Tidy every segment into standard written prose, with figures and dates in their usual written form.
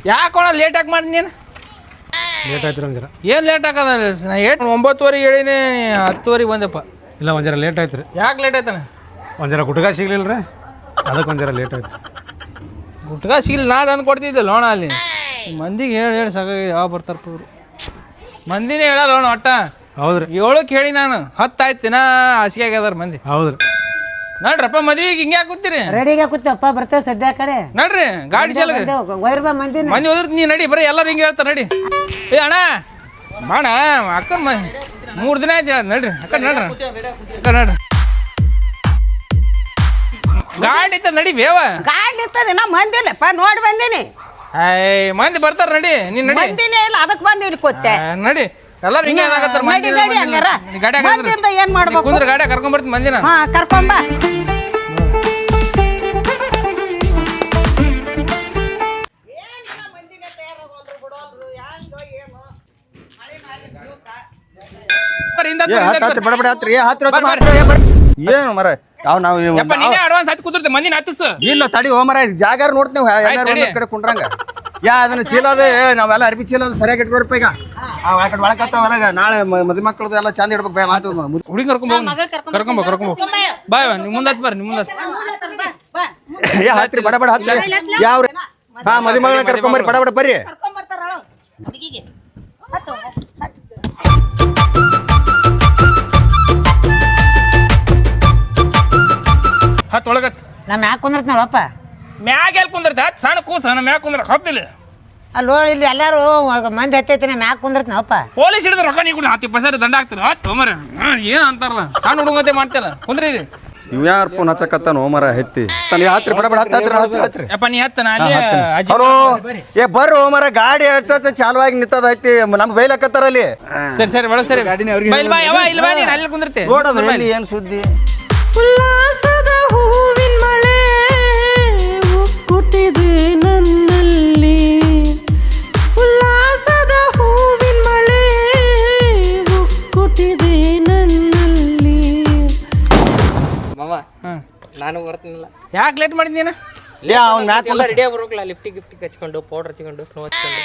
ಯಾಕೋಣ late ಆಗಿ ಮಾಡಿ ನೀನು ಲೇಟ್ ಆಯ್ತು ನಮ್ಗೆ ಜರ ಏನು ಲೇಟ್ ಆಗದ ನಾ 9:30 ಹೇಳಿನಿ 10:00 ಬಂದಪ್ಪ ಇಲ್ಲ ಒಂದು ಜರ ಲೇಟ್ ಆಯ್ತು ರೀ ಯಾಕೆ ಲೇಟ್ ಆಯ್ತಾನೆ ಒಂದು ಜರ ಗುಟ್ಕ ಸಿಗ್ಲಿಲ್ಲ ರೀ ಅದಕ್ಕೆ ಒಂದು ಜರ ಲೇಟ್ ಆಯ್ತು ಗುಟ್ಕ ಸಿಗ್ಲಿ ನಾ ತಂದು ಕೊಡ್ತಿದ್ದೆ ಲೋಣ ಅಲ್ಲಿ ಮಂದಿಗೆ ಹೇಳಿ ಸಾಕಾಗಿ ಯಾವ ಬರ್ತಾರಪ್ಪ ಇವರು ಮಂದಿನೇ ಹೇಳಲ್ಲ ಲೋಣ ಒಟ್ಟ ಹೌದ್ರಿ 7ಕ್ಕೆ ಹೇಳಿ ನಾನು 10 ಆಯ್ತು ದಿನ ಹಾಸಿಗೆ ಆಗ್ಯದಾರ ಮಂದಿ ಹೌದ್ರಿ ನೋಡ್ರಪ್ಪ ಮದ್ವಿಗೆ ಹಿಂಗೆ ಕೂತೀರಿ ರೆಡಿಗೆ ಕೂತಪ್ಪ ಬರ್ತೇವೆ ಸದ್ಯ ಕಡೆ ನೋಡ್ರಿ ಗಾಡಿ ಚಾಲ ಮಂದಿ ಮಂದಿ ಹೋದ್ರ ನೀ ನಡಿ ಬರೀ ಎಲ್ಲರೂ ಹಿಂಗೆ ಹೇಳ್ತಾರೆ ನಡಿ ಏ ಅಣ್ಣ ಬಾಣ ಅಕ್ಕನ 3 ದಿನ ಆಯ್ತು ಹೇಳ ನಡ್ರಿ ಅಕ್ಕ ನಡ್ರಿ ಅಕ್ಕ ನಡ್ರಿ ಗಾಡಿ ಇತ್ತ ನಡಿ ಬೇವ ಗಾಡಿ ಇರ್ತದೆ ನಾ ಮಂದಿಲ್ಲಪ್ಪ ನೋಡಿ ಬಂದೀನಿ ಮಂದಿ ಬರ್ತಾರ ನಡಿ ನೀನ್ ನಡಿ ಮಂದಿನೇ ಇಲ್ಲ ಅದಕ್ಕೆ ಬಂದಿಲ್ಲ ಕೂತೆ ನಡಿ ಎಲ್ಲರೂ ಹಿಂಗೆ ಏನಾಗತ್ತಾರ ಮಂದಿ ಗಾಡಿ ಏನ್ ಮಾಡ್ಬೇಕು ಕುಂದ್ರ ಗಾಡಿ ಕರ್ಕೊಂಡ್ ಬರ್ತೀನಿ ಮಂದಿನ ಹಾ ಕರ್ಕೊಂಬ ಏನು ಮರ ನಾವು ಅಡ್ವಾನ್ಸ್ ಹತ್ತಿ ಕೂತಿರ್ತೀವಿ ಮಂದಿನ ಹತ್ತಿಸ ಇಲ್ಲ ತಡಿ ಹೋ ಮರ ಜಾಗಾರ ನೋಡ್ತೇವೆ ಎಲ್ಲಾರು ಒಂದ್ ಕಡೆ ಕುಂಡ್ರಂಗ ಅದನ್ನ ಚೀಲ ಅದ ನಾವೆಲ್ಲ ಅರ್ಬಿ ಚೀಲ ಅದು ಸರಿಯಾಗಿ ಇಟ್ಕೊಡ್ಪ ಈಗ ಆ ಕಡೆ ಒಳಕತ್ತಾವ ಹೊರಗ ನಾಳೆ ಮದುವೆ ಮಕ್ಕಳದು ಎಲ್ಲ ಚಂದ ಇಡ್ಬೇಕು ಮಾತು ಹುಡುಗಿ ಕರ್ಕೊಂಬ ಬಾಯ್ ನೀವು ಮುಂದೆ ಬರ್ರಿ ನಿಮ್ಮ ಮುಂದೆ ಹತ್ರಿ ಬಡ ಬಡ ಹತ್ರಿ ಯಾವ ಹಾ ಮದುವೆ ಮಗಳ ಕರ್ಕೊಂಬರ್ರಿ ಬಡ ಬಡ ಬರ್ರಿ ಹತ್ತು ಒಳಗತ್ ನಾ ಮ್ಯಾಕ್ ಕುಂದಿರ್ತೀನಲ್ಲಪ್ಪ ಮ್ಯಾಗ ಎಲ್ಲಿ ಕುಂದಿರ್ತ ಹತ್ತು ಸಣ್ಣ ಕೂಸ ನಾ ಮ್ಯಾಗ ಕುಂದ್ರ ಹತ್ತಿಲ್ಲ ಅಲ್ಲೋ ಇಲ್ಲಿ ಎಲ್ಲಾರು ಮಂದಿ ಹತ್ತೈತಿ ನಾ ಮ್ಯಾಕ್ ಕುಂದಿರ್ತೀನಪ್ಪ ಪೊಲೀಸ್ ಹಿಡಿದ್ರೆ ರೊಕ್ಕ ನೀವು ಕೂಡ 10 ದಂಡ ಹಾಕ್ತಾರೆ ಹತ್ತು ಮರ ಏನು ಅಂತಾರಲ್ಲ ಸಣ್ಣ ಹುಡುಗತೆ ಮಾಡ್ತಿಲ್ಲ ಕುಂದ್ರಿ ಇವ್ ಯಾರು ಫೋನ್ ಹಚ್ಚಕತ್ತಾನ ಮರ ಹೆತ್ತಿ ಹತ್ರಿ ಬಡ ಬಡ ಹತ್ರಿ ಯಪ್ಪ ನೀ ಹತ್ತನ ಅಲ್ಲಿ ಹಲೋ ಏ ಬರ್ರಿ ಮರ ಗಾಡಿ ಹೇಳ್ತ ಚಾಲುವಾಗಿ ನಿಂತದ ಐತಿ ನಮ್ಗೆ ಬೈಲಕತ್ತಾರ ಅಲ್ಲಿ ಸರಿ ಒಳಗೆ ಸರಿ ಇಲ್ವಾ ನೀನು ಅಲ್ಲಿ ಕುಂದಿರ್ತೆ ಏನ್ ಸುದ್ದಿ ಉಲ್ಲಾಸದ ಹೂವಿನ ಮಳೆ ಹುಟ್ಟಿದೆ ನನ್ನಲ್ಲಿ ಉಲ್ಲಾಸದ ಹೂವಿನ ಮಳೆ ಹುಟ್ಟಿದೆ ನನ್ನಲ್ಲಿ ಮಾವ ನಾನು ಬರ್ತೀನಿಲ್ಲ ಯಾಕೆ ಲೇಟ್ ಮಾಡಿದ್ದೀನ ರೆಡಿ ಬರೋಕ್ಲ ಲಿಫ್ಟಿಗೆ ಹಚ್ಕೊಂಡು ಪೌಡರ್ ಹಚ್ಕೊಂಡು ಸ್ನೋ ಹಚ್ಕೊಂಡು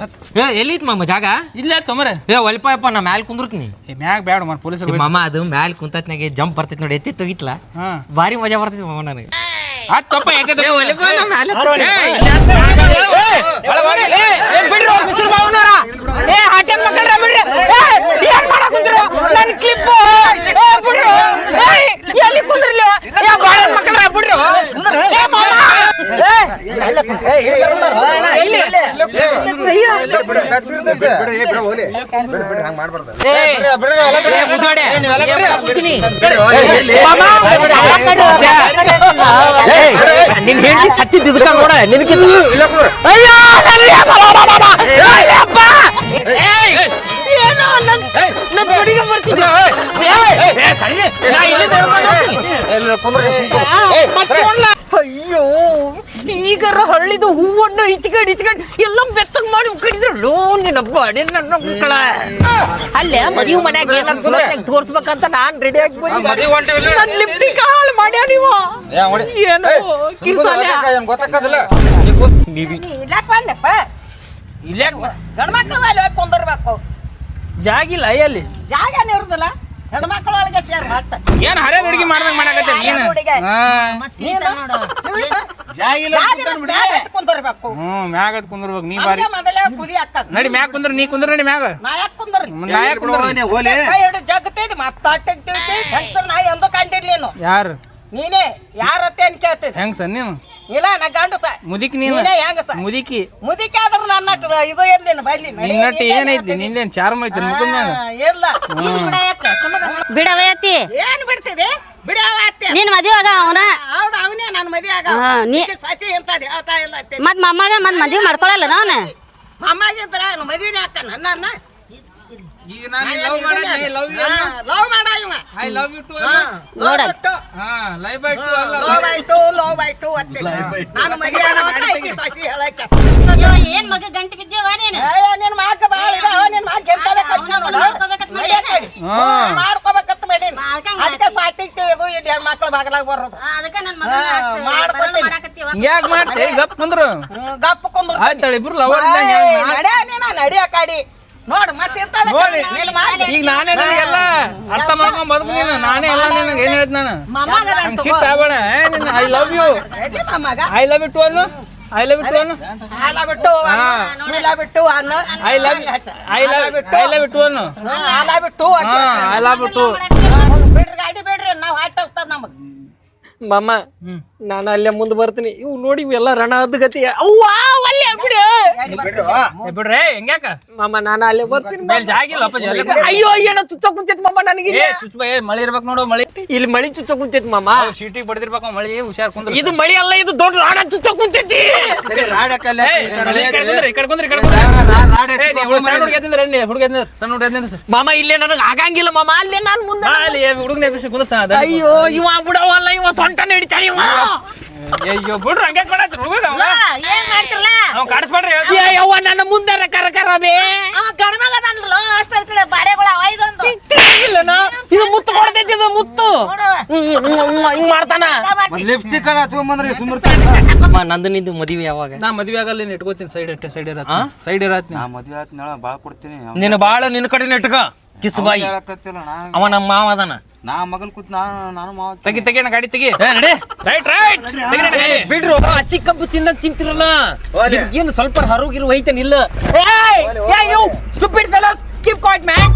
ಹತ್ತು ಎಲ್ಲಿತ್ ಮಾಮ ಜಾಗ ಇಲ್ಲ ತೊಮರೆ ಒಲ್ಪಯಪ್ಪ ನಾ ಮ್ಯಾಲ ಕುಂದಿರ್ತೀನಿ ಮ್ಯಾಗ ಬೇಡ ಮರ ಪೊಲೀಸರು ಮಾಮ ಅದು ಮ್ಯಾಲ ಕುಂತತ್ನಾಗೆ ಜಂಪ್ ಬರ್ತೈತಿ ನೋಡಿ ಎತ್ತಿ ತೆಗಿತ್ಲ ಭಾರಿ ಮಜಾ ಬರ್ತೈತಿ ಮಾಮ ನನಗೆ ತಪ್ಪ ನಿನ್ ಹೇಳಿ ಸತ್ತಿದ್ದ ನೋಡ ನಿನಗೆ ಅಯ್ಯೋ ಈಗರ ಹಳ್ಳಿದು ಹೂವನ್ನು ಇಚ್ಕಂಡ್ ಎಲ್ಲ ಬೆತ್ತಗ್ ಮಾಡಿ ಕಡಿದ್ರಲ್ಲೋ ನಿನ್ನ ಬಾಡಿ ನನ್ನ ಮಕ್ಕಳ ಅಲ್ಲೇ ಮದುವೆ ಮನ್ಯಾಗ ಏನಾರ ತೋರ್ಸ್ಬೇಕಂತ ನಾನ್ ರೆಡಿ ಆಗಿ ಬಂದ ಲಿಫ್ಟಿಗೆ ಹಾಳು ಮಾಡ್ಯ ನೀವು ಏನೋ ಗಂಡ ಮಕ್ಳ ಮೇಲೆ ಕುಂದರ್ಬೇಕು ಜಾಗಿಲ್ಲ ಅಲ್ಲಿ ಜಾಗನೇ ಇರುದಿಲ್ಲ ಹೆಣ್ಮಕ್ಳ ಒಳಗೆ ಸೇರ್ ಮಾಡ್ತಾರೆ ಏನ್ ಹರೇ ಹುಡುಗಿ ಮಾಡ್ದಂಗ ಮಾಡಕತ್ತೆ ಕುಂದರ್ಬೇಕು ಮ್ಯಾಗ ಕುಂದಿರ್ಬೇಕು ನೀ ಬಾರಿ ಮೊದಲೇ ಕುದಿ ಹಾಕದ್ ನಡಿ ಮ್ಯಾಗ ಕುಂದ್ರ ನೀ ಕುಂದ್ರ ನಡಿ ಮ್ಯಾಗ ನಾಯಕ್ ಕುಂದ್ರಿ ನಾಯಕ್ ಜಗತ್ತೈತಿ ಮತ್ತಾಟೈತಿ ಹೆಂಗಸರ್ ನಾ ಎಂದೂ ಕಂಡಿರ್ಲೇನು ಯಾರು ನೀನೇ ಯಾರತ್ತೆ ಅನ್ ಕೇಳ್ತೈತಿ ಹೆಂಗ್ ಸರ್ ನೀನು ಇಲ್ಲ ನಾ ಗಂಡಸ ಮುದಿಕ್ ನೀನು ಹೆಂಗಸ ಮುದಿಕಿ ಮುದಿಕೆ ಆದ್ರೂ ನನ್ನ ಇದು ಏನೇನು ಬೈಲಿ ನಿನ್ನಟ್ಟು ಏನೈತಿ ನಿಂದೇನ್ ಚಾರ್ಮ ಐತಿ ಮುಖದ ಮ್ಯಾಗ ಇಲ್ಲ ಬಿಡವೈತಿ ಏನ್ ಬಿಡ್ತಿದೆ ಬಿಡವತ್ತೆ ನಿನ್ ಮದ್ವೆ ಆಗ ಅವನ ಹೌದು ಅವನೇ ನನ್ನ ಮದುವೆ ಆಗ ಸಸಿ ಅಂತ ಹೇಳ್ತಾ ಇಲ್ಲ ಮತ್ ಮಮ್ಮಾಗ ಮತ್ ಮದ್ವೆ ಮಾಡ್ಕೊಳಲ್ಲ ಅವನ ಅಮ್ಮಾಗಿದ್ರ ಮದುವೆನೇ ಹಾಕ ನನ್ನ ಈಗ ನಾನು ಲವ್ ಮಾಡಾನಿ ಲವ್ ಯು ಲವ್ ಮಾಡ ಇವ ಐ ಲವ್ ಯು ಟು ನೋಡ ಲೈವ್ ಬೈ ಟು ಅಲ್ಲ ಲವ್ ಬೈ ಟು ಅತ್ತೆ ನಾನು ಮದುವೆ ಆಗ ಸಸಿ ಹೇಳಕ್ಕೆ ಏನ್ ಮಗ ಗಂಟೆ ಬಿದ್ದೇವ ನೀನು ನಿನ್ ಮಾಕ ಬಾಳ ನಿನ್ ಮಾಕ ಎಂತದ ಕಚ್ಚ ನೋಡ ಮಾಡ್ಕೋಬೇಕಂತ ಮಾಡೀನಿ ಅದಕ್ಕೆ ಸ್ವಾಟ್ ತೆಗಿತೀವಿ ಇದು ಇಲ್ಲಿ ಹೆಣ್ಮಕ್ಳು ಬಾಗಲಾಗ ಬರೋದು ಅದಕ್ಕೆ ನನ್ನ ಮಗ ಮಾಡ್ಕೊತೀನಿ. ಹಿಂಗ್ಯಾಕ್ ಮಾಡ್ತಿ ಗಪ್ ಕುಂದ್ರು ಗಪ್ಪ ಕುಂದ್ರ ಆಯ್ತಾಳ ಇಬ್ರು ಲವರ್ ನಡ್ಯಾ ನೀನ ನಡಿಯ ಕಾಡಿ ನೋಡ್ ಮತ್ತೆ ಇರ್ತಾನೆ ನೋಡಿ ಈಗ ನಾನೇ ನಿನಗೆಲ್ಲ ಅರ್ಥ ಮಾಡ್ಕೊಂಡ್ ಬದುಕು ನೀನು ನಾನೇ ಎಲ್ಲ ನಿನಗೆ ಏನ್ ಹೇಳ್ತ ನಾನು ಹಂಗ್ ಸಿಟ್ಟು ಆಗ್ಬೇಡ ಐ ಲವ್ ಯು ಮಗ ಐ ಲವ್ ಯು ಟು ಅನ್ನು ಐ ಲವ್ ಯು ಟು ಅನ್ನು ಹಾಲ ಬಿಟ್ಟು ಹಾಲ ಬಿಟ್ಟು ಅನ್ನ I love I love you too ಅನ್ನು ಹಾಲ ಬಿಟ್ಟು ಐ ಲವ್ ಯು ಟು ಬಿಡ್ರಿ ಗಾಡಿ ಬಿಡ್ರಿ ನಾವ್ ಹಾಟ್ ಹೋಗ್ತದ ನಮಗ್ ಮಾಮ ನಾನು ಅಲ್ಲೇ ಮುಂದೆ ಬರ್ತೀನಿ ಇವು ನೋಡಿ ಇವೆಲ್ಲ ರಣ ಗತಿ ಅವ್ವಾ ಅಲ್ಲೇ ಬಿಡು ಬಿಡ್ರೆ ಹೆಂಗ್ಯಾಕ ಮಾಮ ನಾನು ಅಲ್ಲೇ ಬರ್ತೀನಿ ಮೇಲ್ ಜಾಗಿಲ್ಲ ಅಪ್ಪಾಜಿ ಅಯ್ಯೋ ಏನೋ ಚುಚ್ಚ ಕುಂತೈತ್ ಮಾಮ ನನಗೆ ಏ ಚುಚ್ಚ ಮಳಿ ಇರ್ಬೇಕು ನೋಡು ಮಳಿ ಇಲ್ಲಿ ಮಳಿ ಚುಚ್ಚ ಕುಂತೈತ್ ಮಾಮ ಶೀಟಿಗೆ ಬಡ್ದಿರ್ಬೇಕು ಮಳಿ ಹುಷಾರ್ ಕುಂದ್ರ ಇದು ಮಳಿ ಅಲ್ಲ ಇದು ದೊಡ್ಡ ರಾಣ ಚುಚ್ಚ ಕುಂತೈತಿ ಸರಿ ರಾಡಕ್ಕಲ್ಲ ಮಾಮ ಇಲ್ಲೇ ನನಗೆ ಆಗಂಗಿಲ್ಲ ಮಾಮ ಅಲ್ಲೇ ನಾನು ಮುಂದೆ ಹುಡುಗನ ಕುಂದ್ರ ಅಯ್ಯೋ ಇವ ಬಿಡವಲ್ಲ ಇವ ಸೊಂಟ ನಡಿತಾನೆ ಇವ ಅಯ್ಯೋ ಬಿಡ್ರಿ ಹಂಗೆ ಹುಡುಗ ಏನ್ ಮಾಡ್ತಿರಲ್ಲ ಅವ್ ಕಾಡಿಸ್ಬೇಡ್ರಿ ಏ ಯವ್ವ ನನ್ನ ಮುಂದೆ ಕರ ಬೇ ಅವ ಗಣಮಗ ಅದನ್ಲೋ ಅಷ್ಟೇ ಬಾಳೆಗಳ ಐದೊಂದು ಇದು ಮುತ್ತು ಕೊಡ್ತೈತಿ ಇದು ಮುತ್ತು ಹಿಂಗ್ ಮಾಡ್ತಾನ ಲಿಪ್ಸ್ಟಿಕ್ ಹಚ್ಕೊಂಬಂದ್ರಿ ಸುಮ್ಮನೆ ಅಮ್ಮ ನಂದನಿದ್ದು ಮದುವೆ ಯಾವಾಗ ನಾ ಮದ್ವೆ ಆಗಲ್ಲ ಇಟ್ಕೋತೀನಿ ಸೈಡ್ ಇರತ್ ನಾ ಮದ್ವೆ ಆತ್ ನಾಳ ಬಾಳ ಕೊಡ್ತೀನಿ ನಿನ್ನ ಬಾಳ ನಿನ್ನ ಕಡೆ ನೆಟ್ಕ ಕಿಸ್ ಬಾಯಿ ಹೇಳಕತ್ತಿಲ್ಲ ನಾ ಅವ ನಮ್ಮ ಮಾವ ಅದಾನ ನಾ ಮಗನ್ ಕೂತ್ ನಾನು ಮಾವ ತೆಗಿ ನಾ ಗಾಡಿ ತೆಗಿ ನಡಿ ರೈಟ್ ಬಿಡ್ರು ಹಸಿ ಕಬ್ಬು ತಿನ್ನಕ್ ತಿಂತಿರಲ್ಲ ಏನು ಸ್ವಲ್ಪ ಹರುಗಿರು ಐತೇನ್ ಇಲ್ಲ stupid fellows keep quiet man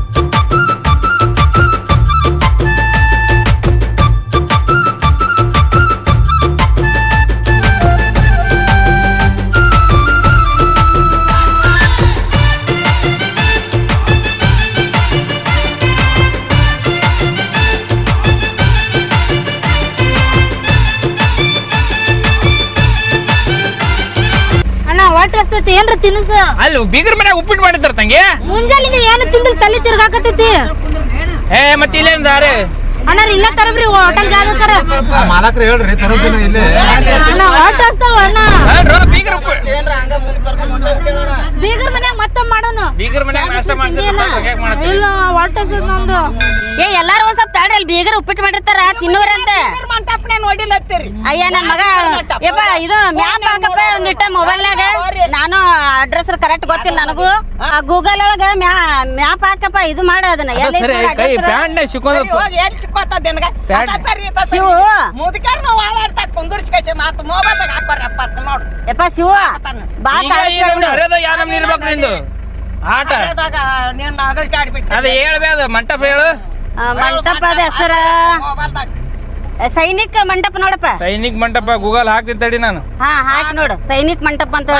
ಹೊಟ್ಟೆ ಹಸ್ತೈತಿ ಏನ್ರ ತಿನ್ಸ ಅಲ್ಲಿ ಬೀಗರ್ ಮನ್ಯಾಗ ಉಪ್ಪಿಟ್ಟು ಮಾಡಿರ್ತಾರ ತಂಗಿ ಮುಂಜಾನೆ ಏನು ತಿಂದ್ರೆ ತಲೆ ತಿರ್ಗಾಕತೈತಿ ಏ ಮತ್ತೆ ಇಲ್ಲೇನ್ ದಾರೆ ಅಣ್ಣ ಇಲ್ಲ ತರಬ್ರಿ ಹೋಟೆಲ್ ಗಾದಕರ ಮಾಲಕ್ರ ಹೇಳ್ರಿ ತರೋದಿನ ಇಲ್ಲಿ ಅಣ್ಣ ಹೊಟ್ಟೆ ಹಸ್ತಾವ ಅಣ್ಣ ಬೀಗರ್ ಬೀಗರ್ ಮನ್ಯಾಗ ಮತ್ತೆ ಮಾಡೋನು ಬೀಗರ್ ಮನ್ಯಾಗ ನಾಷ್ಟ ಮಾಡ್ಸಿರ್ತಾರ ಇಲ್ಲ ಹೊಟ್ಟೆ ಹಸ್ತದ ನಂದು ಏ ಎಲ್ಲಾರು ಒಂದ್ ಸ್ವಲ್ಪ ತಾಡ್ರಿ ಅಲ್ಲಿ ಬೀಗರ್ ಉಪ್ಪಿಟ್ಟು ಮಾಡಿರ್ತಾರ ತಿನ್ನೋರಂತ ಮಂಟಪನೇ ನೋಡಿಲ್ಲತ್ತೀರಿ ಅಯ್ಯ ನನ್ ಮಗ ಯಪ್ಪ ಇದು ಮ್ಯಾಪ್ ಹಾಕಪ್ಪ ಒಂದಿಟ್ಟ ಮೊಬೈಲ್ನಾಗ ನಾನು ಅಡ್ರೆಸ್ ಕರೆಕ್ಟ್ ಗೊತ್ತಿಲ್ಲ ನನಗೂ ಗೂಗಲ್ ಒಳಗ ಮ್ಯಾಪ್ ಹಾಕಪ್ಪ ಇದು ಮಾಡ ಅದನ್ನ ಸರಿ ಕೈ ಪ್ಯಾಂಟ್ ನೇ ಸಿಕ್ಕೊಂಡ್ರ ಹೋಗಿ ಎಲ್ಲಿ ಸಿಕ್ಕೋತದ ನಿನಗ ಸರಿ ಶಿವು ಮುದುಕರ್ ನಾವು ಆಳಾಡ್ಸಕ್ ಕುಂದರ್ಸ್ಕೈತಿ ಮಾತು ಮೊಬೈಲ್ದಾಗ ಹಾಕೋರಪ್ಪ ನೋಡು ಯಪ್ಪ ಶಿವ ಬಾ ಅರೇದ ಯಾವ ನಮ್ನಿ ಇರ್ಬೇಕು ನಿಂದು ಆಟ ನೀನ್ ಅಗಲ್ಚಾಡ್ಬಿಟ್ಟು ಅದ ಹೇಳ್ಬೇದ ಮಂಟಪ ಹೇಳು ಮಂಟಪದ ಹೆಸರ ಸೈನಿಕ್ ಮಂಟಪ ನೋಡಪ್ಪ ಸೈನಿಕ್ ಮಂಟಪ ಗೂಗಲ್ ಹಾಕ್ತೀನಿ ತಡಿ ನಾನು ಹಾ ಹಾಕಿ ನೋಡು ಸೈನಿಕ್ ಮಂಟಪ ಅಂತ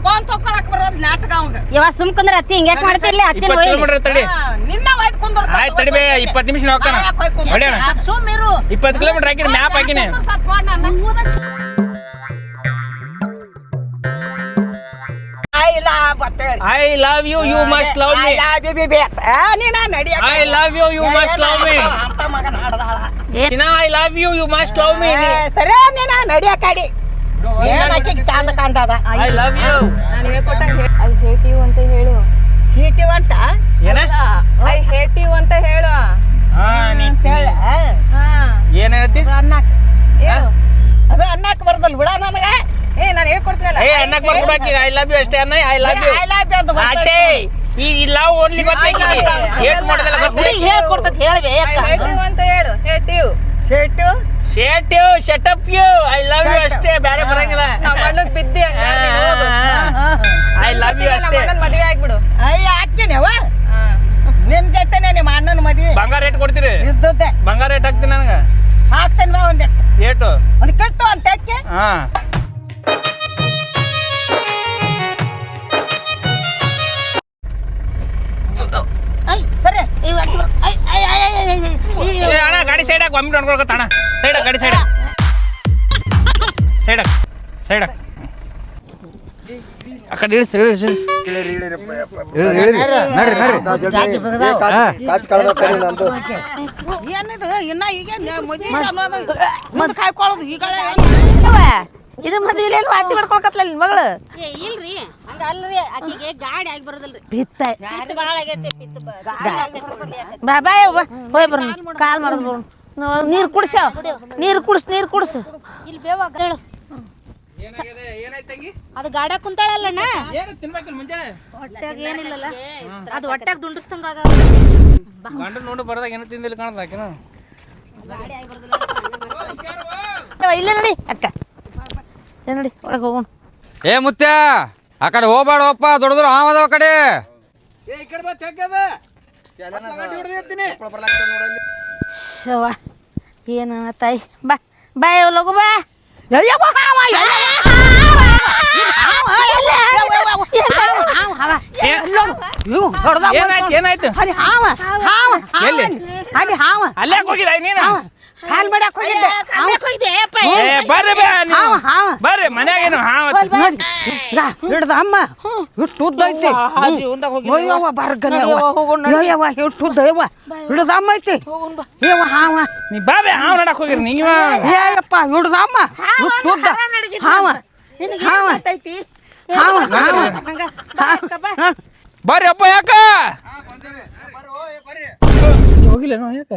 ಫೋನ್ ತಗೊಳಕ್ ಬರೋದ್ ನಾಟಕ ಅವಂಗ ಇವ ಸುಮ್ಕಂದ್ರ ಅತ್ತಿ ಹಿಂಗ್ಯಾಕ್ ಮಾಡ್ತಿರ್ಲಿ ಅತ್ತಿ 20 ಕಿಲೋಮೀಟರ್ ತಡಿ ನಿನ್ನ ಒಯ್ದು ಕುಂದ್ರ ಆಯ್ತು ತಡಿ ಬೇ 20 ನಿಮಿಷ ಹೋಗ್ತಾನ ಹೊಡೆಯೋಣ ಸುಮ್ಮಿರು 20 ಕಿಲೋಮೀಟರ್ ಹಾಕಿನಿ ಮ್ಯಾಪ್ ಹಾಕಿನಿ I love you you must love me I love you you must love me I love you you must love me ಸರಿ ನೀನ ನಡಿಯ ಕಾಡಿ ಚಂದ ಕಾಣ್ತದ I love you I hate you ಅಂತ ಹೇಳು ಸೀಟಿ ಅಂತ ಏನ ಐ ಹೇಟ್ ಯು ಅಂತ ಹೇಳು ಹಾ ನೀ ಹೇಳ ಏನ್ ಹೇಳ್ತಿ ಅನ್ನಕ್ ಹೇಳು ಅದು ಅನ್ನಕ್ ಬರ್ದಲ್ ಬಿಡ ನನಗ ಏ ನಾನು ಹೇಳ್ಕೊಡ್ತೀನಲ್ಲ ಏ ಅನ್ನಕ್ ಬರ್ಬಿಡಾಕಿ ಐ ಲವ್ ಯು ಅಷ್ಟೇ ಅನ್ನ I love you I love you ಅಂತ ಅಷ್ಟೇ ಈ ಲವ್ ಓನ್ಲಿ ಗೊತ್ತೈತಿ ಹೇಟ್ ಮಾಡೋದಲ್ಲ ಗೊತ್ತೈತಿ ಹೇಳ್ಕೊಡ್ತದ ಹೇಳ್ಬೇ ಐ ಹೇಟ್ ಯು ಅಂತ ಹೇಳು ಹೇಟ್ ಯು ಸೀಟು ಶೇಟ್ you shut up you I love you ಅಷ್ಟೇ ಬೇರೆ ಬರಂಗಿಲ್ಲ ನಮ್ಮ ಅಣ್ಣಗ್ ಬಿದ್ದಿ ಹಂಗಾರೆ ನೀನ್ ಹೋಗು ಐ ಲವ್ ಯು ನಮ್ಮ ಅಷ್ಟೇ ಅಣ್ಣನ್ ಮದುವೆ ಆಗ್ಬಿಡು ಅಯ್ಯ ಹಾಕ್ತೀನವ ನಿನ್ ಜೊತೆನೆ ನಿಮ್ಮ ಅಣ್ಣನ ಮದ್ವಿ ಬಂಗಾರ ರೇಟ್ ಕೊಡ್ತೀರಿ ಇದ್ದುತ್ತೆ ಬಂಗಾರ ರೇಟ್ ಹಾಕ್ತೀನಿ ನನಗೆ ಹಾಕ್ತೇನೆ ಬಾ ಒಂದಿಟ್ಟು ಏಟು ಒಂದು ಕಟ್ಟು ಅಂತ ಹಾಕಿ ಹಾ ಸರಿ ಏ ಅಣ್ಣ ಗಾಡಿ ಸೈಡ್ ಹಾಕಿ ಒಮ್ಮೆ ನೋಡ್ಕೊಳಕತ್ತ ಅಣ್ಣ ಸೈಡ್ ಗಾಡಿ ಸೈಡ್ ಸೈಡ್ ಆ ಕಡೆ ಇಳಿಸಿ ಏನಿದು ಇನ್ನ ಈಗ ಮದ್ವಿ ಮುಂದೆ ಕಾಯ್ಕೊಳ್ಳೋದು ಈಗ ಇದು ಮದ್ವಿಲಿ ವಾತಿ ಮಾಡ್ಕೊಳಕತ್ಲ ನಿನ್ ಮಗಳು ಇಲ್ರಿ ಹಂಗ ಅಲ್ರಿ ಆಕಿಗೆ ಗಾಡಿ ಆಗಿ ಬರೋದಿಲ್ರಿ ಬಿತ್ತ ಪಿತ್ತ ಬಾಳ ಆಗೈತಿ ಪಿತ್ತ ಬಾಯ್ ಹೋಯ್ ಬರ್ರಿ ಕಾಲ್ ಮಾಡೋದು ನೀರು ಕುಡ್ಸ ನೀರು ಕುಡ್ಸು ಇಲ್ಲಿ ಬೇವಾಗ ಹೇಳು ಅದು ಗಾಡ್ಯಾಗ ಕುಂತಾಳಲ್ಲಣ್ಣ ಹೊಟ್ಯಾಗ ಏನಿಲ್ಲಲ್ಲ ಅದು ಹೊಟ್ಯಾಗ ದುಂಡಿಸ್ತಂಗ ಗಂಡ ನೋಡು ಬರ್ದಾಗ ಏನೋ ತಿಂದಿಲ್ಲ ಕಾಣದ ಆಕಿನ ಇಲ್ಲ ನೋಡಿ ಅಕ್ಕ ನೋಡಿ ಒಳಗೆ ಹೋಗೋಣ ಏ ಮುತ್ಯ ಆ ಕಡೆ ಹೋಗ್ಬೇಡಪ್ಪ ದೊಡ್ಡದ್ರು ಹಾವದವ ಕಡೆ ಶವ ಏನು ತಾಯಿ ಬಾ ಬಾ ಲಗು ಬಾ ಏನಾಯ್ತು ಎಲ್ಲಿ ಅಲ್ಲೇ ಹೋಗಿದ ನೀನು ಹಾಲು ಮಾಡಕ್ ಹೋಗಿದ್ದೆ ಬರ್ರಿ ಬರ್ರಿ ಮನ್ಯಾಗ ಏನು ಹಿಡ್ದ ಅಮ್ಮ ಎಷ್ಟು ಉದ್ದ ಐತಿ ಎಷ್ಟು ಉದ್ದ ಯವ್ವ ಹಿಡ್ದ ಅಮ್ಮ ಐತಿ ಯವ್ವ ಹಾವ ನೀ ಬಾಬೆ ಹಾವ್ ನಡಕ್ ಹೋಗಿರಿ ನೀವ ಏಯಪ್ಪ ಹಿಡ್ದ ಅಮ್ಮ ಎಷ್ಟು ಉದ್ದ ಹಾವ ಹಾವ ಬರ್ರಿ ಅಪ್ಪ ಯಾಕ ಹೋಗಿಲ್ಲೇನೋ ಯಾಕ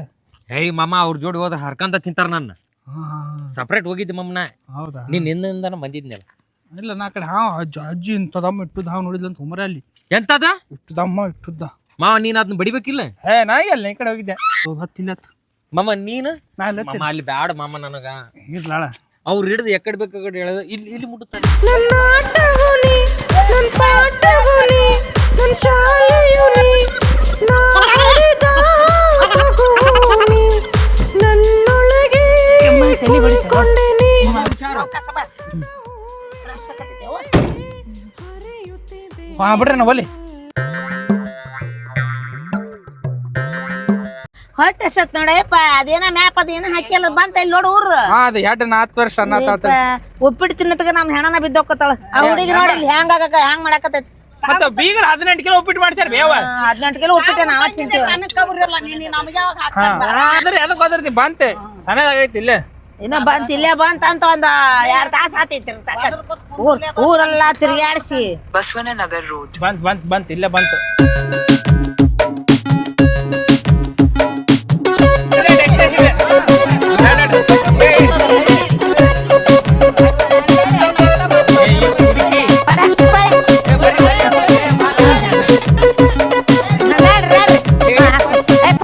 ಏಯ್ ಮಾಮ ಅವ್ರ ಜೋಡಿ ಹೋದ್ರೆ ಹರ್ಕಂತ ತಿಂತಾರ ನನ್ನ ಸಪ್ರೇಟ್ ಹೋಗಿದ್ದೆ ಮಮ್ಮನ ಹೌದಾ ನೀನ್ ನಿನ್ನಿಂದನ ಬಂದಿದ್ನಲ್ಲ ಇಲ್ಲ ನಾ ಕಡೆ ಹಾವ್ ಅಜ್ಜಿ ಇಂಥದಮ್ಮ ಇಟ್ಟುದ ಹಾವ್ ನೋಡಿದ್ಲ ಅಂತ ಹುಮರ ಅಲ್ಲಿ ಎಂತದ ಇಟ್ಟುದಮ್ಮ ಇಟ್ಟುದ್ದ ಮಾವ ನೀನ್ ಅದನ್ನ ಬಡಿಬೇಕಿಲ್ಲ ನಾ ಎಲ್ಲ ಈ ಕಡೆ ಹೋಗಿದ್ದೆ ಹತ್ತಿಲ್ಲ ಮಾಮ ನೀನು ನಾ ಮಾಮ ಅಲ್ಲಿ ಬ್ಯಾಡ ಮಾಮ ನನಗ ಇರ್ಲಾಳ ಅವ್ರು ಹಿಡಿದು ಎಕಡೆ ಬೇಕಾಗಡೆ ಹೇಳೋದು ಇಲ್ಲಿ ಇಲ್ಲಿ ಮುಟ್ಟುತ್ತಾರೆ ಬಿಡ್ರಿ ನಾ ಬಲ್ಲಿ ಹೊಟ್ಟೆ ಸತ್ ನೋಡಪ್ಪ ಅದೇನ ಮ್ಯಾಪ್ ಅದೇನ ಹಾಕಿಲ್ಲ ಬಂತ ಇಲ್ಲಿ ನೋಡು ಊರು ಅದು 2-4 ವರ್ಷ ಅನ್ನ ಉಪ್ಪಿಟ್ಟು ತಿನ್ನತಗ ನಮ್ ಹೆಣನ ಬಿದ್ದೋಕತ್ತಾಳ ಆ ಹುಡುಗಿ ನೋಡಿ ಇಲ್ಲಿ ಹ್ಯಾಂಗ ಮಾಡಕತ್ತೈತಿ ಮತ್ತ ಬೀಗರ 18 ಕಿಲೋ ಉಪ್ಪಿಟ್ಟು ಮಾಡ್ಸ್ಯಾರ ಬೇವ 18 ಕಿಲೋ ಉಪ್ಪಿಟ್ಟು ನಾವ ತಿಂತೀವಿ ಅದಕ್ಕೆ ಹೋದ್ರತಿ ಬಂತೆ ಸಣ್ಣದಾಗೈತಿ ಇಲ್ಲೇ ಇನ್ನ ಬಂತ ಇಲ್ಲೇ ಬಂತ ಅಂತ ಒಂದ್ 2 ತಾಸ ಆತೈತಿ ಊರೆಲ್ಲ ತಿರ್ಗಾಡ್ಸಿ ಬಸವನನಗರ್ ರೋಡ್ ಬಂತ್ ಇಲ್ಲೇ ಬಂತು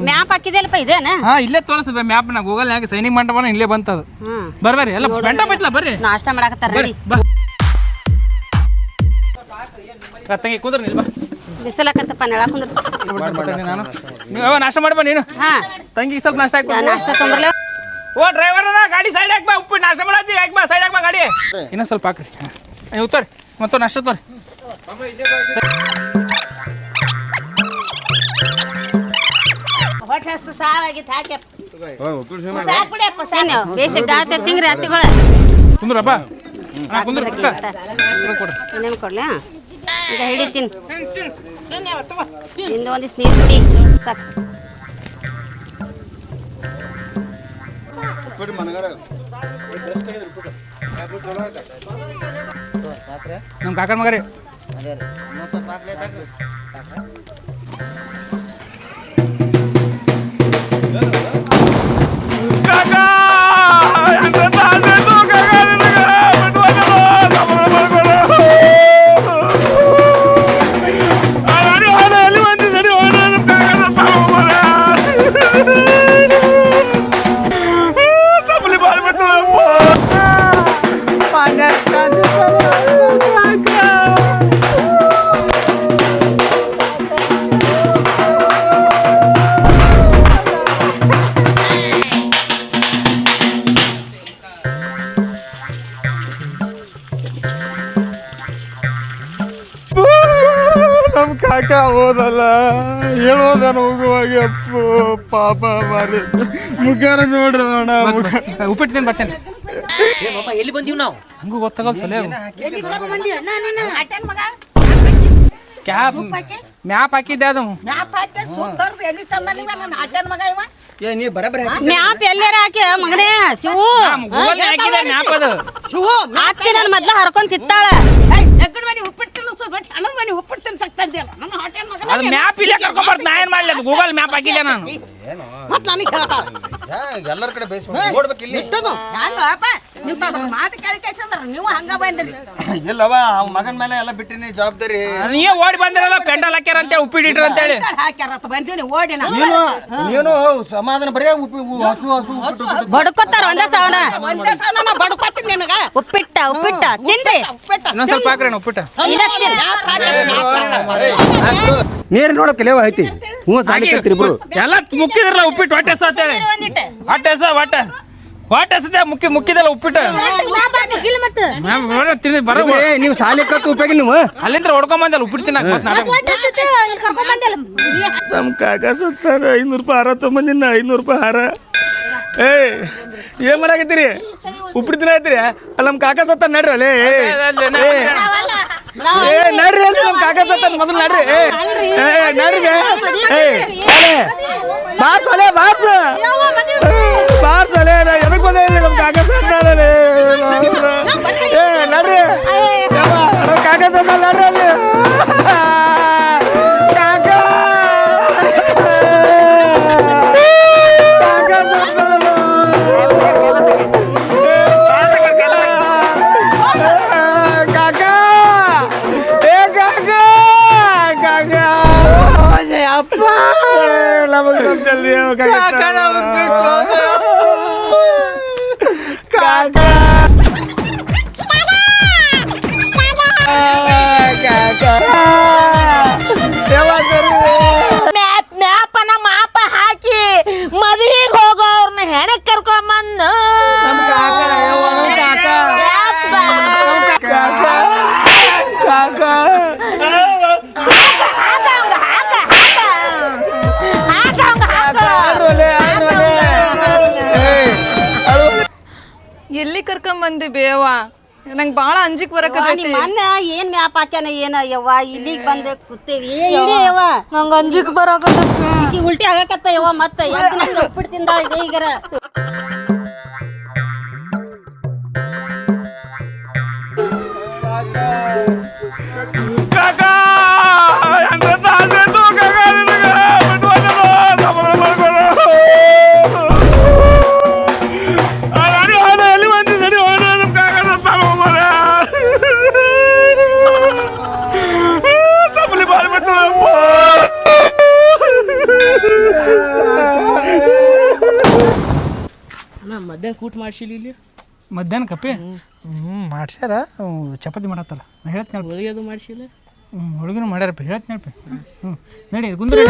ಮ್ಯಾಪ್ ಹಾಕಿದೆಲ್ಲಪ್ಪ ಇದೇನ ಇಲ್ಲೇ ತೋರಿಸ್ಬೇ ಮ್ಯಾಪ್ ನಾ ಗೂಗಲ್ ನಾಗ ಸೈನಿಂಗ್ ಮಂಟಪನ ಇಲ್ಲೇ ಬಂತದ ಬರ್ರಿ ಎಲ್ಲ ಬೆಂಟ ಬೈತ್ಲ ಬರ್ರಿ ನಾಷ್ಟ ಮಾಡಕತ್ತಾರ ರೆಡಿ ತಂಗಿ ಕುಂದ್ರ ನಿಲ್ ಬಾ ಬಿಸಿಲಕತ್ತಪ್ಪ ನೆಳ ಕುಂದ್ರಸ್ ನಾನು ನೀವು ನಾಷ್ಟ ಮಾಡ್ಬಾ ನೀನು ತಂಗಿ ಸ್ವಲ್ಪ ನಾಷ್ಟ ಹಾಕಿ ನಾಷ್ಟ ತೊಂಬರ್ಲೆ ಓ ಡ್ರೈವರ್ ಗಾಡಿ ಸೈಡ್ ಹಾಕ್ ಬಾ ಉಪ್ಪಿಟ್ಟು ನಾಷ್ಟ ಮಾಡತ್ತಿ ಹಾಕ್ ಬಾ ಸೈಡ್ ಹಾಕ್ ಬಾ ಗಾಡಿ ಇನ್ನೊಂದು ಸ್ವಲ್ಪ ಹಾಕ್ರಿ ನೀವು ಉತ್ತರಿ ಮತ್ತೆ ನಾಷ್ಟ ತೋರಿ ಹೊಟ್ಟೆ ಹಸ್ತು ಸಾವಾಗಿತ್ತು ಹಾಕಿ ಬೇಸಿ ಗಾತ ತಿಂಗ್ರಿ ಹತ್ತಿಗಳ ಕುಂದ್ರಪ್ಪ ಕುಂದ್ರ ಇನ್ನೇನು ಕೊಡ್ಲಿ ಈಗ ಹಿಡಿತೀನಿ ನಿಂದು ಒಂದಿಷ್ಟು ನೀರು ಕುಡಿ ಸಾಕು ನಮ್ಮ ಕಾಕನ ಮಗರಿ ನಮ್ಮ ಕಾಕ ಹೋದಲ್ಲ ಹೇಳೋದ ಹೋಗುವಾಗ ಅಪ್ಪು ಪಾಪ ಮಾರಿ ಮುಖಾರ ನೋಡ್ರಿ ಅಣ್ಣ ಉಪ್ಪಿಟ್ಟು ತಿಂದು ಬರ್ತೇನೆ ಎಲ್ಲಿ ಬಂದೀವಿ ನಾವು ಹಂಗೂ ಗೊತ್ತಾಗಲ್ತಲೇ ಕ್ಯಾಬ್ ಮ್ಯಾಪ್ ಹಾಕಿದ್ದೆ ಅದು ನೀ ಬರಬರ ಮ್ಯಾಪ್ ಎಲ್ಲಾರ ಹಾಕಿ ಮಗನೇ ಶಿವು ಗೂಗಲ್ ಹಾಕಿದೆ ಮ್ಯಾಪ್ ಅದು ಶಿವು ಮ್ಯಾಪ್ ನನ್ನ ಮೊದ್ಲ ಹರ್ಕೊಂಡ್ ತಿತ್ತಾಳ ಉಪ್ಪಿಟ್ಟು ಬಿಟ್ಟು ಹಣದ ಮನೆ ಉಪ್ಪಿಟ್ಟು ತಿನ್ಸಕ್ತಂದಿಲ್ಲ ನನ್ನ ಹೋಟೆಲ್ ಮಗನ ಅದು ಮ್ಯಾಪ್ ಇಲ್ಲೇ ಕರ್ಕೊಂಬರ್ತ ನಾ ಏನ್ ಮಾಡ್ಲಿ ಅದು ಗೂಗಲ್ ಮ್ಯಾಪ್ ಹಾಕಿದ್ದೆ ನಾನು ಮತ್ತೆ ನನಗೆ ಹೇಳ್ತಾಳ ಎಲ್ಲರ ಕಡೆ ಬೇಯಿಸ್ಕೊಂಡು ನೋಡ್ಬೇಕು ಇಲ್ಲಿ ಹಂಗಪ್ಪ ನೀವು ಮಾತು ಕೇಳಿಕೇಸಂದ್ರ ನೀವು ಹಂಗ ಬಂದ್ರಿ ಇಲ್ಲವ ಅವ್ ಮಗನ ಮೇಲೆ ಎಲ್ಲ ಬಿಟ್ಟಿನಿ ಜವಾಬ್ದಾರಿ ನೀವೇ ಓಡಿ ಬಂದಿರಲ್ಲ ಪೆಂಡಲ್ ಹಾಕ್ಯಾರ ಅಂತೇಳಿ ಉಪ್ಪಿಟ್ಟು ಇಟ್ರ ಅಂತೇಳಿ ಹಾಕ್ಯಾರತ್ತ ಬಂದೀನಿ ಓಡಿ ನೀನು ಸಮಾಧಾನ ಬರೇ ಹಸು ಹಸು ಉಪ್ಪಿಟ್ಟು ಬಡ್ಕೋತಾರ ಒಂದೇ ಸಾವನ ಒಂದೇ ಸಲ ನಾ ಬಡ್ಕೋತೀನಿ ನಿನಗ ಉಪ್ಪಿಟ್ಟ ತಿನ್ರಿ ಇನ್ನೊಂದ್ ಸ್ವಲ್ಪ ಹಾಕ್ರಿ ಉಪ್ಪಿಟ್ಟು ನೀರು ನೋಡಕ್ಕೆ ಲೇವ ಐತಿ ಹ್ಞೂ ಸಾಲಿ ಕಲ್ತಿರಿ ಇಬ್ರು ಎಲ್ಲ ಮುಕ್ಕಿದ್ರಲ್ಲ ಉಪ್ಪಿಟ್ಟು ಹೊಟ್ಟೆ ಎಸ ಅಂತೇಳಿ ಹೊಟ್ಟೆ ಎಸ ಹೊಟ್ಟೆ ಎಸದೆ ಮುಕ್ಕಿದಲ್ಲ ಉಪ್ಪಿಟ್ಟು ತಿಂದಿ ಬರ ನೀವು ಸಾಲಿ ಕಲ್ತು ಉಪಯೋಗ ನೀವು ಅಲ್ಲಿಂದ ಹೊಡ್ಕೊಂಡ್ ಬಂದಲ್ಲ ಉಪ್ಪಿಟ್ಟು ತಿನ್ನಕ್ ನಮ್ಮ ಕಾಕ ಸತ್ತಾರ 500 ರೂಪಾಯಿ ಹಾರ ತೊಗೊಂಬಂದಿನ 500 ರೂಪಾಯಿ ಹಾರ ಏನ್ ಮಾಡಾಕತ್ತೀರಿ ಉಪ್ಪಿಟ್ಟು ತಿನ್ನತ್ತೀರಿ ಅಲ್ಲಿ ನಮ್ಮ ಕಾಕ ಸತ್ತ ನಡ್ರಿ ಅಲ್ಲಿ ನಡ್ರಿ ಅಲ್ಲಿ ನಮ್ಮ ಕಾಕ ಸತ್ತ ಮೊದಲು ನಡ್ರಿ ನಡ್ರಿ ಬಾರ್ಸ್ ಅಲೆ ಬಾರ್ಸ್ ಬಾರ್ಸ್ ಅಲೆ ಎದಕ್ ಬಂದ ನಮ್ಮ ಕಾಕ ಸತ್ತ ನಡ್ರಿ ನಮ್ಮ ಕಾಕ ಸತ್ತ ನಡ್ರಿ ಅಲ್ಲಿ ಮ್ಯಾಪನ ಮಾಪ ಹಾಕಿ ಮದುವೆಗೆ ಹೋಗೋರ್ನ ಹೆಣಕ್ ಕರ್ಕೊಂಬಂದು ಎಲ್ಲಿ ಕರ್ಕೊಂಬಂದಿ ಬೇವ ನಂಗೆ ಭಾಳ ಅಂಜಿಕ್ ಬರಕತ್ತೈತಿ ಮೊನ್ನೆ ಏನ್ ಮ್ಯಾಪ್ ಹಾಕ್ಯಾನ ಏನ ಯವ್ವ ಇಲ್ಲಿಗೆ ಬಂದೆ ಕೂತೇವಿ ಯವ್ವ ನಂಗೆ ಅಂಜಿಕ್ ಬರಾಕತ್ತೈತಿ ಉಲ್ಟಿ ಆಗಕತ್ತ ಯವ್ವ ಮತ್ತೆ ಉಪ್ಪಿಟ್ಟು ತಿಂದಾಳ ಈಗರ ಮಧ್ಯಾಹ್ನ ಕೂಟ್ ಮಾಡ್ಸಿಲ್ಲ ಇಲ್ಲಿ ಮಧ್ಯಾಹ್ನ ಕಪ್ಪಿ ಮಾಡ್ಸ್ಯಾರ ಚಪಾತಿ ಮಾಡತ್ತಲ್ಲ ನಾ ಹೇಳ್ತೀನಿ ಹೋಳಿಗೆ ಅದು ಮಾಡ್ಸಿಲ್ಲ ಹುಡುಗಿನೂ ಮಾಡ್ಯಾರಪ್ಪ ಹೇಳ್ತೀನಿ ಹೇಳ್ಪಿ ನಡಿ ಗುಂದ್ರಿ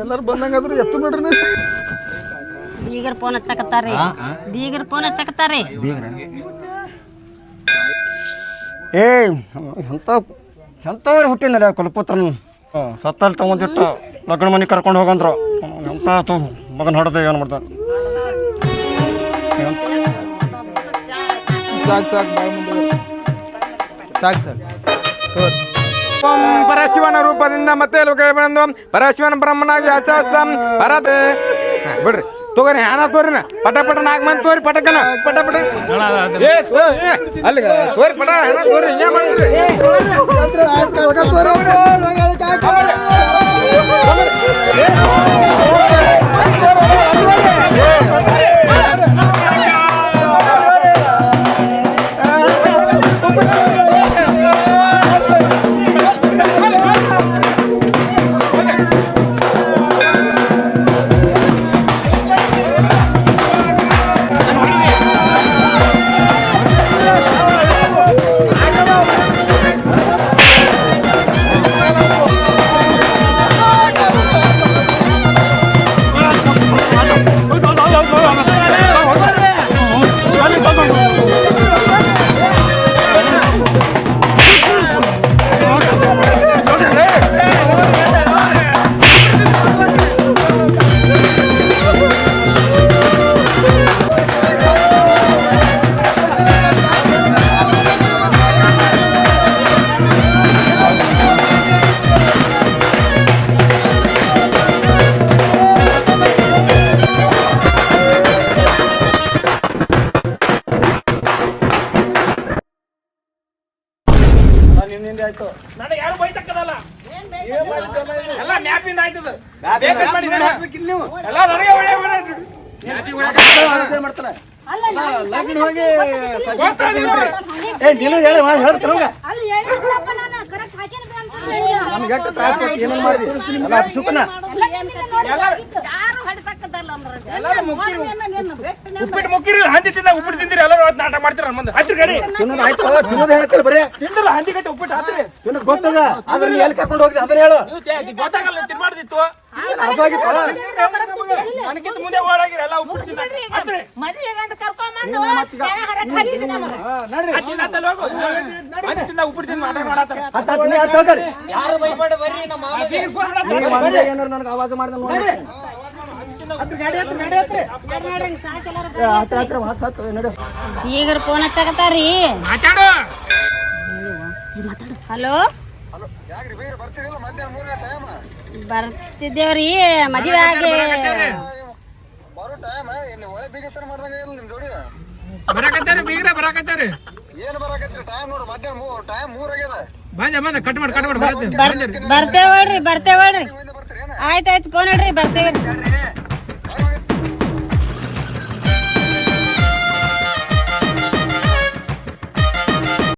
ಎಲ್ಲರೂ ಬಂದಂಗಾದ್ರು ಎತ್ತು ಬಿಡ್ರಿ ಬೀಗರ್ ಫೋನ್ ಹಚ್ಚಕತ್ತಾರಿ ಬೀಗರ್ ಫೋನ್ ಹಚ್ಚಕತ್ತಾರಿ ಎಂಥವ್ರು ಹುಟ್ಟಿನ ಕುಲಪುತ್ರನ ಸತ್ತಲ್ಲಿ ತಗೊಂಡಿಟ್ಟ ಲಗ್ನ ಮನೆ ಕರ್ಕೊಂಡು ಹೋಗಂದ್ರು ಎಂಥ ಮಗನ ಹೊಡೆದ ಏನು ಮಾಡ್ತಾನೆ ಸಾಕು ಪರಶಿವನ ರೂಪದಿಂದ ಮತ್ತೆ ಬಂದು ಪರಶಿವನ ಬ್ರಹ್ಮನಾಗಿ ಆಚರಿಸ್ತಾಂ ಬರದೆ ಬಿಡ್ರಿ ತಗೋರಿ ಹಣ ತೋರಿನ ಪಟ ಪಟ 4 ಮಂದಿ ತೋರಿ ಪಟಕನ ಪಟ ಪಟ ಅಲ್ಲಿ ತೋರಿ ಪಟ ಹಣ ತೋರಿ ಹಿಂಗೆ ಮಾಡ್ರಿ ಮ್ಯಾಪಿಂದ ಆಯ್ತದ ಮ್ಯಾಪ್ ಬೇಕಾದ್ ಮಾಡಿ ನಾನು ಹಾಕ್ಬೇಕಿಲ್ಲ ನೀವು ಎಲ್ಲ ನನಗೆ ಹೊಡೆ ಮ್ಯಾಪಿಂಗ್ ಅದೇ ಮಾಡ್ತಾನೆ ಲಗ್ನ ಹೋಗಿ ನೀನು ಹೇಳಿ ಹೇಳ್ತಾನ ನಮ್ಗೆ ಎಷ್ಟು ತ್ರಾಸ ಕೊಟ್ಟು ಏನೇನು ಮಾಡಿದಿ ಎಲ್ಲ ಸುಖನ ಎಲ್ಲರೂ ಮುಕ್ಕಿರು ಉಪ್ಪಿಟ್ಟು ಮುಕ್ಕಿರಿ ಹಂದಿ ತಿಂದ ಉಪ್ಪಿಟ್ಟು ತಿಂದಿರಿ ಎಲ್ಲರೂ ಅವತ್ತು ನಾಟಕ ಮಾಡ್ತೀರ ನನ್ನ ಮುಂದೆ ಹತ್ತಿರ ಗಡಿ ತಿನ್ನೋದು ಆಯ್ತು ತಿನ್ನೋದು ಹೇಳ್ತಾರೆ ಬರೀ ತಿಂದಿಲ್ಲ ಹಂದಿ ಗಟ್ಟಿ ಉಪ್ಪಿಟ್ಟು ಹತ್ತಿರಿ ತಿನ್ನೋದು ಗೊತ್ತದ ಅದ್ರ ನೀ ಎಲ್ಲಿ ಕರ್ಕೊಂಡು ಹೋಗಿದ್ದೆ ಅದನ್ನ ಹೇಳು ನೀವು ಗೊತ್ತಾಗಲ್ಲ ತಿನ್ಮಾಡ್ದಿತ್ತು ಹಸಾಗಿತ್ತು ನನಗಿಂತ ಮುಂದೆ ಓಡಾಗಿರಿ ಎಲ್ಲ ಉಪ್ಪಿಟ್ಟು ತಿಂದ ಹತ್ತಿರಿ ಉಪ್ಪಿಟ್ಟು ತಿಂದು ನಾಟಕ ಮಾಡತ್ತಾರ ಯಾರು ಬೈಬೇಡ ಬರ್ರಿ ನಮ್ಮ ಮಾಮ ಏನಾರು ನನಗೆ ಆವಾಜ ಮಾಡ್ದೆ ನೋಡಿ ಈಗ ಫೋನ್ ಹಚ್ಚಾಕತ್ತಾರಿ ಮಾತಾಡು ಹಲೋ ಬರ್ತಿದ್ದೇವ್ರಿ ಮದುವೆ ಆಗಿ ಬರಾಕತ್ತಾರ ಬೀಗ್ರ ಬರಾಕತ್ತಾರ ಏನು ಬರಾಕತ್ರಿ ಟೈಮ್ ನೋಡು ಮಧ್ಯಾಹ್ನ ಟೈಮ್ 3 ಆಗ್ಯದ ಬಂದ ಕಟ್ ಮಾಡಿ ಬರ್ತೇವಳ್ರಿ ಆಯ್ತಾಯ್ತು ಫೋನ್ ಇಡ್ರಿ ಬರ್ತೇವ್ರಿ